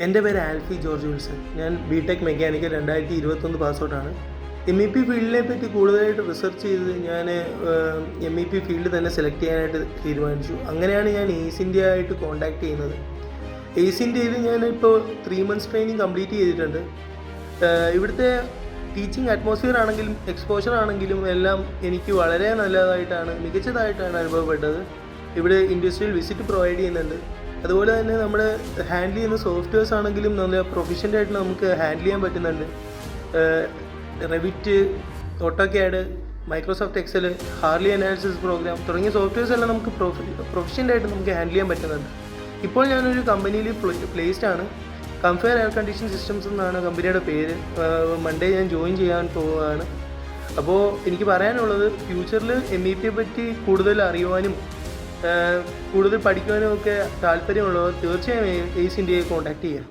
എൻ്റെ പേര് Alfie George Wilson. ഞാൻ ബിടെക് മെക്കാനിക്കൽ 2021 പാസ്ഔട്ടാണ്. MEP ഫീൽഡിനെ പറ്റി കൂടുതലായിട്ട് റിസർച്ച് ചെയ്ത് ഞാൻ MEP ഫീൽഡ് തന്നെ സെലക്ട് ചെയ്യാനായിട്ട് തീരുമാനിച്ചു. അങ്ങനെയാണ് ഞാൻ എയ്സ് ഇന്ത്യ ആയിട്ട് കോൺടാക്ട് ചെയ്യുന്നത്. എയ്സ് ഇന്ത്യയിൽ ഞാനിപ്പോൾ 3 months ട്രെയിനിങ് കംപ്ലീറ്റ് ചെയ്തിട്ടുണ്ട്. ഇവിടുത്തെ ടീച്ചിങ് അറ്റ്മോസ്ഫിയർ ആണെങ്കിലും എക്സ്പോഷർ ആണെങ്കിലും എല്ലാം എനിക്ക് വളരെ മികച്ചതായിട്ടാണ് അനുഭവപ്പെട്ടത്. ഇവിടെ ഇൻഡസ്ട്രിയൽ വിസിറ്റ് പ്രൊവൈഡ് ചെയ്യുന്നുണ്ട്. അതുപോലെ തന്നെ നമ്മൾ ഹാൻഡിൽ ചെയ്യുന്ന സോഫ്റ്റ്വെയർസ് ആണെങ്കിലും നല്ല പ്രൊഫഷണൽ ആയിട്ട് നമുക്ക് ഹാൻഡിൽ ചെയ്യാൻ പറ്റുന്നുണ്ട്. റെവിറ്റ്, ഓട്ടോക്യാഡ്, മൈക്രോസോഫ്റ്റ് എക്സൽ, ഹാർലി അനാലിസിസ് പ്രോഗ്രാം തുടങ്ങിയ സോഫ്റ്റ്വെയർസ് എല്ലാം നമുക്ക് പ്രൊഫഷണലായിട്ട് നമുക്ക് ഹാൻഡിൽ ചെയ്യാൻ പറ്റുന്നുണ്ട്. ഇപ്പോൾ ഞാനൊരു കമ്പനിയിൽ പ്ലേസ്ഡ് ആണ്. കംഫെയർ എയർ കണ്ടീഷൻ സിസ്റ്റംസ് എന്നാണ് കമ്പനിയുടെ പേര്. മൺഡേ ഞാൻ ജോയിൻ ചെയ്യാൻ പോവുകയാണ്. അപ്പോൾ എനിക്ക് പറയാനുള്ളത്, ഫ്യൂച്ചറിൽ MEPയെ പറ്റി കൂടുതൽ അറിയുവാനും കൂടുതൽ പഠിക്കുവാനും ഒക്കെ താല്പര്യമുള്ളവർ തീർച്ചയായും എയ്സ് ഇന്ത്യയെ കോൺടാക്ട് ചെയ്യുക.